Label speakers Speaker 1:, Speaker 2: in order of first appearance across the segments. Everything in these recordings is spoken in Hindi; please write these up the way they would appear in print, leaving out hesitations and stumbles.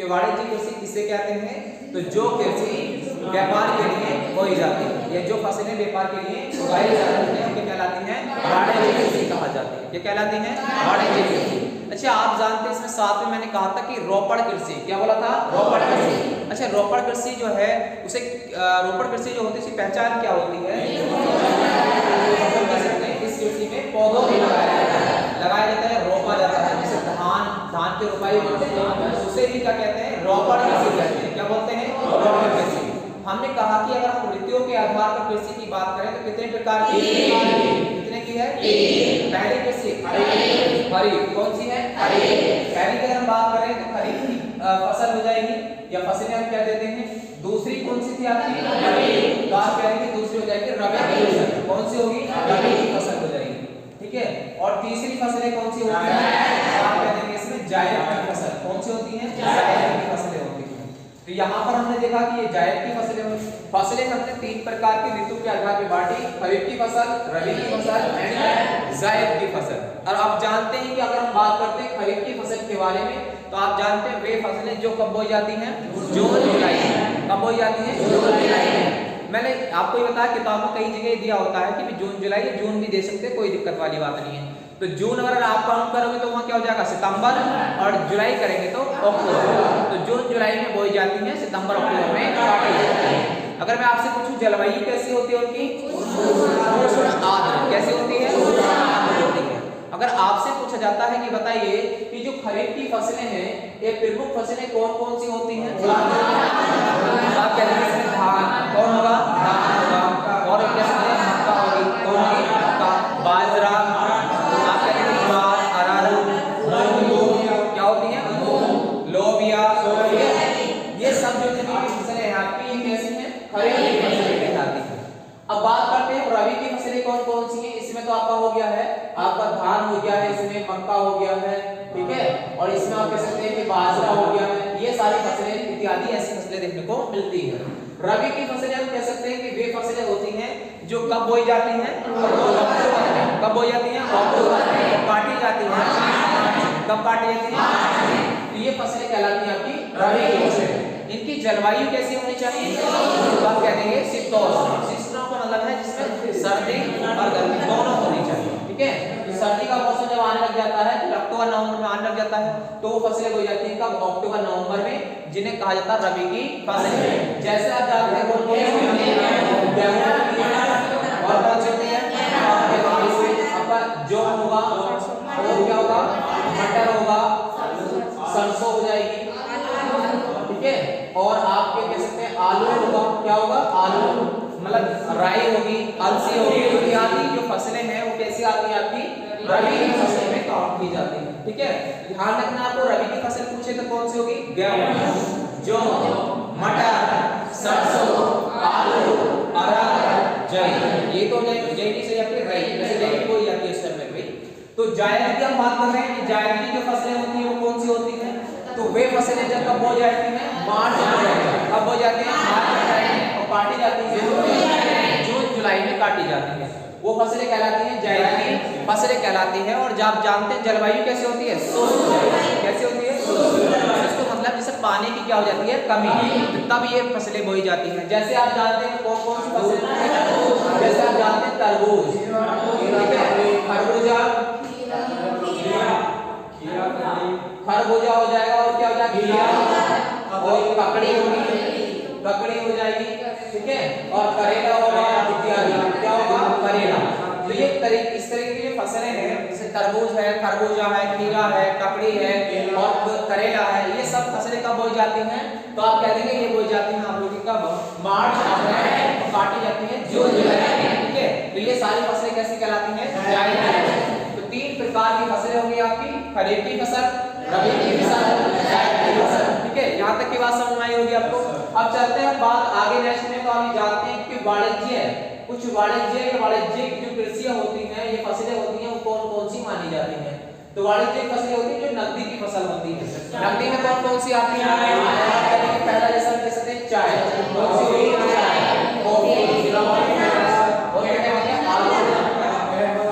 Speaker 1: कि वाणिज्यिक कृषि किसे कहते हैं, तो जो कृषि व्यापार के लिए बोई जाती है या जो फसलें व्यापार के लिए उगाई जाती हैं उनके कहलाती हैं वाणिज्यिक कृषि कहा जाती है। ये कहलाती हैं वाणिज्यिक कृषि। अच्छा, आप जानते हैं इसमें साथ में मैंने कहा था कि रोपड़ कृषि, क्या बोला था, रोपड़ कृषि। अच्छा, रोपड़ कृषि जो है उसे रोपड़ कृषि जो होती है उसकी पहचान क्या होती है, इस कृषि में पौधों को लगाया जाता है, रोपा जाता है, जैसे धान की रोपाई होती है उसे भी क्या कहते हैं, रोपड़ कृषि कहते हैं। क्या बोलते हैं, रोपड़ कृषि। हमने कहा कि अगर हम ऋतुओं के आधार पर कृषि की बात करें तो कितने प्रकार की, कितने की है, पहली कृषि खरीफ, कौन सी है, खरीफ। पहली की अगर हम बात करें तो खरीफ की फसल हो जाएगी या फसलें हम क्या देते हैं। दूसरी कौन सी थी आपकी, रबी, तो आप कहेंगे दूसरी हो जाएगी रबी की फसल, कौन सी होगी, रबी की फसल हो जाएगी, ठीक है। और तीसरी फसलें कौन सी होती है, आप कह देंगे इसमें जायद की फसल, कौन सी होती है, जायद की फसलें होती हैं। तो यहाँ पर हमने देखा कि ये जायद की फसलें हमने तीन प्रकार की ऋतु के आधार पर बांटी, खरीफ की फसल, रबी की फसल एंड जायद की फसल। और आप जानते हैं कि अगर हम बात करते हैं खरीफ की फसल के बारे में तो आप जानते हैं वे फसलें जो कब बोई जाती हैं, जून जुलाई में। कब बोई जाती हैं, जून जुलाई में। मैंने आपको ये बताया किताब में कई जगह दिया होता है कि जून जुलाई या जून भी दे सकते हैं, कोई दिक्कत वाली बात नहीं है। तो जून अगर आप काउंट करोगे तो वहाँ क्या हो जाएगा, सितंबर, और जुलाई करेंगे तो अक्टूबर। तो जून जुलाई में बोई जाती है, सितंबर अक्टूबर में काटी जाती है। अगर मैं आपसे पूछूं जलवायु कैसी होती है उनकी, आर्द्र, कैसी होती है, आर्द्र होती है। अगर आपसे पूछा जाता है कि बताइए कि जो खरीफ की फसलें हैं ये प्रमुख फसलें कौन कौन सी होती हैं, आप कहते हैं इसमें धान, कौन होगा, धान होगा, और कैसे मक्का होगी, कौन होगी, मक्का, बाजरा, आप कहते हैं ज्वार, अरारोट, क्या होती है, लोबिया, ये सब जो जितनी भी फसलें हैं आपकी ये कैसी हैं, खरीफ की फसलें कहलाती हैं। अब बात करते हैं रबी की फसलें कौन कौन सी हैं। इसमें तो आपका हो गया है, आपका धान हो गया है, इसमें मक्का हो गया है, ठीक है, और इसमें आप कह सकते हैं कि बाजरा हो गया है। ये सारी फसलें इत्यादि ऐसी फसलें देखने को मिलती हैं। रबी की फसलें हम कह सकते हैं कि वे फसलें होती हैं जो कब बोई जाती हैं, कब बोई जाती हैं, अक्टूबर में, काटी जाती हैं, कब काटी जाती हैं, तो ये फसलें कहलाती हैं आपकी रबी की फसलें। इनकी जलवायु कैसी होनी चाहिए, तो आप कह देंगे शीतोष्ण। शीतोष्ण का मतलब है जिसमें सर्दी और गर्मी दोनों होनी चाहिए, ठीक है। तो सर्दी का मौसम जब आने लग जाता है तो अक्टूबर नवंबर में आने लग जाता है तो वो फसलें हो जाती हैं कब, अक्टूबर नवंबर में, जिन्हें कहा जाता है रबी की फसलें। जैसे आप जानते हैं कौन कौन सी और कौन सी होती है, आपका जो होगा वो क्या होगा, मटर होगा, सरसों हो जाएगी, ठीक है, और आपके कह सकते हैं आलू होगा, क्या होगा, आलू, मतलब राई होगी, अलसी होगी, इत्यादि जो फसलें हैं वो कैसी आती है आपकी रबी की फसल में काउंट की जाती है, ठीक है। ध्यान रखना, आपको रबी की फसल पूछे तो कौन सी होगी, गेहूं, जौ, मटर, सरसों, आलू, अरहर, जई। ये तो हो जाएगी, जई की सही आपकी राई, वैसे जई बोई जाती है उस समय में। तो जायद की हम बात कर रहे हैं कि जायद की जो फसलें होती हैं वो कौन सी होती हैं, तो वे फसलें जब कब हो जाती हैं, मार्च में, कब हो जाती हैं, मार्च में, और काटी जाती है जून जुलाई में काटी जाती है। वो फसलें कहलाती हैं जायद की फसलें कहलाती हैं। और जब आप जानते हैं जलवायु कैसी होती है, शुष्क, कैसी होती है, शुष्क, मतलब जैसे पानी की क्या हो जाती है, कमी, तब ये फसलें बोई जाती हैं। जैसे आप जानते हैं कौन कौन सी फसलें, जैसे आप जानते हैं तरबूज, खरबूजा, खरबूजा हो जाएगा, और क्या हो जाएगा, और ककड़ी होगी, ककड़ी हो जाएगी, ठीक है, और करेला होगा, इत्यादि, क्या होगा, करेला। तो ये इस तरीके की जो फसलें हैं जैसे तरबूज है, खरबूजा है, खीरा है, ककड़ी है और करेला है, ये सब फसलें कब बोई जाती हैं, तो आप कह देंगे ये बोई जाती हैं आप लोग कब, मार्च अप्रैल, काटी जाती है जून जुलाई में, ठीक है। तो ये सारी फसलें कैसी कहलाती हैं, जायद। तो तीन प्रकार की फसलें होंगी आपकी, खरीफ की फसल, रबी की फसल, जायद की फसल, ठीक है। यहाँ तक की बात समझ में आई होगी आपको। अब चलते हैं बात आगे नेक्स्ट में, तो हम जानते हैं कि वाणिज्य है, कुछ वाणिज्यिक जो कृषियां होती हैं, ये फसलें होती हैं वो कौन कौन सी मानी जाती हैं। तो वाणिज्यिक फसलें होती हैं जो नकदी की फसल होती है। नकदी में कौन कौन सी आती है, पहला जैसा कह सकते हैं चाय, कौन सी हुई, कॉफी, और आलू,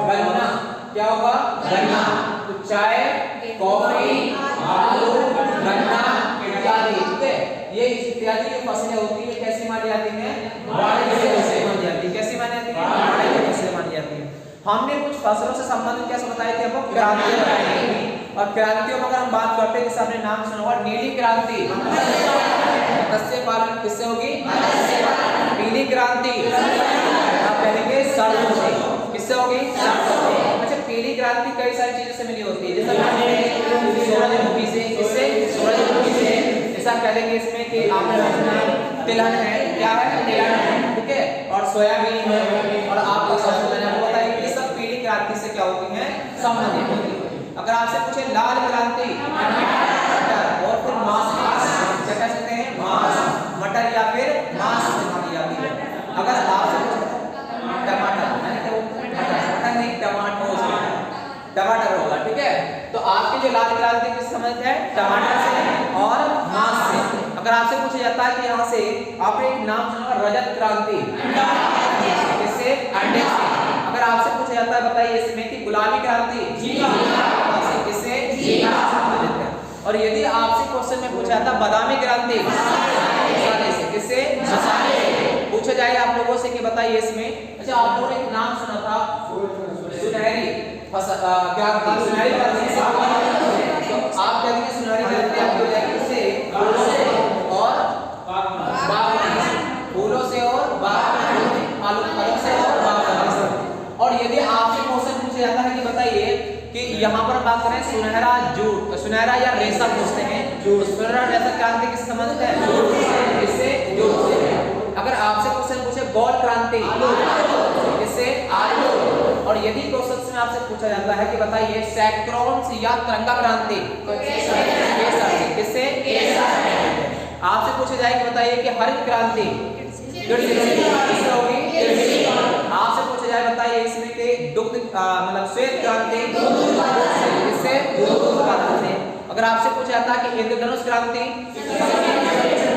Speaker 1: गन्ना, क्या होगा, गन्ना। तो चाय, कॉफी, आलू, गन्ना इत्यादि ये इत्यादि जो फसलें होती है कैसी मानी जाती हैं? वाणिज्य फसलें मानी जाती है। कैसी मानी जाती है? वाणिज्य फसलें मानी जाती है। हमने कुछ फसलों से संबंधित क्या बताए थे आपको? क्रांतियां बताई थी। और क्रांतियों में अगर हम बात करते हैं जैसे आपने नाम सुना होगा नीली क्रांति, मत्स्य पालन किससे होगी? पीली क्रांति आप कहेंगे सरसों से, किससे होगी? अच्छा, पीली क्रांति कई सारी चीजों से मिली होती है, जैसे सूरजमुखी से, किससे? सूरजमुखी से। जैसा कहेंगे इसमें कि आपने तिलहन है, क्या है? तिलहन है, ठीक है, और सोयाबीन है, और आपको सरसों आपको बताइए ये सब पीली क्रांति से क्या होती है? संबंधित होती है। अगर आपसे पूछे लाल क्रांति, और फिर मांस, क्या कह सकते हैं? मांस, मटर या फिर मांस से मानी जाती है। अगर आपसे टमाटर, मटर नहीं, टमाटर होगा, ठीक है। तो आपकी जो लाल क्रांति किस संबंधित है? टमाटर से और मांस से। अगर आपसे पूछा जाता है कि यहाँ से आपने एक नाम सुना रजत क्रांति, किससे? अंडे से। अगर आपसे पूछा जाता है बताइए इसमें कि गुलाबी क्रांति, किससे? संबंधित है। और यदि आपसे क्वेश्चन में पूछा जाता बादामी क्रांति, किससे? मसाले से। पूछा जाए आप लोगों से कि बताइए इसमें, अच्छा आप लोगों ने एक नाम सुना था सुनहरी क्रांति, सुनहरी क्रांति से तो आप क्या कहेंगे? सुनहरी क्रांति आपकी हो जाएगी इससे और बागवानी से, फूलों से और बागवानी, फलों से और बागवानी से। और यदि आपसे क्वेश्चन पूछा जाता है कि बताइए कि यहाँ पर बात करें सुनहरा जूट, सुनहरा या रेशा पूछते हैं, सुनहरा रेशा क्रांति किससे संबंधित है? इससे जूट से। अगर आपसे क्वेश्चन पूछे गौर क्रांति, इससे आलू। और यदि क्वेश्चन में आपसे पूछा जाता है कि बताइए सैक्रोन्स या तिरंगा क्रांति, किससे? आपसे पूछा जाए कि बताइए कि हरित क्रांति, किससे होगी? आपसे पूछा जाए बताइए इसमें के दुग्ध मतलब श्वेत क्रांति, इससे दूध उत्पादन से। अगर आपसे पूछा जाता है कि इंद्रधनुष क्रांति,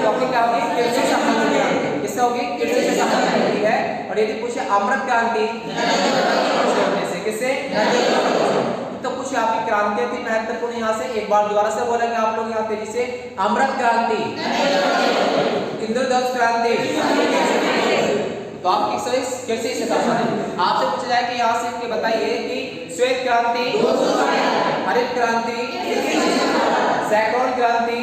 Speaker 1: तो क्या होगी? कृषि से संबंधित क्रांति, किससे होगी? कृषि से संबंधित होती है। और यदि पूछे अमृत क्रांति, किससे? तो कुछ आपकी क्रांतियां थी महत्वपूर्ण, यहाँ से एक बार दोबारा से बोलेंगे आप लोग यहाँ तेजी से। अमृत क्रांति, इंद्रधनुष क्रांति, तो आपकी कृषि से संबंधित। आपसे पूछा जाए कि यहाँ से बताइए कि श्वेत क्रांति, हरित क्रांति, सैक्रोन क्रांति,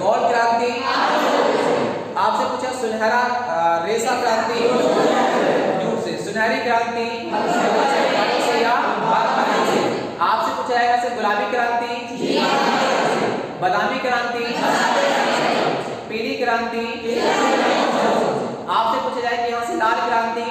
Speaker 1: गौर क्रांति, आपसे पूछा सुनहरा रेशा क्रांति, जूट से, सुनहरी क्रांति या बागवानी से। आपसे पूछा जाएगा से गुलाबी क्रांति, बादामी क्रांति, पीली क्रांति। आपसे पूछा जाए कि यहाँ से लाल क्रांति,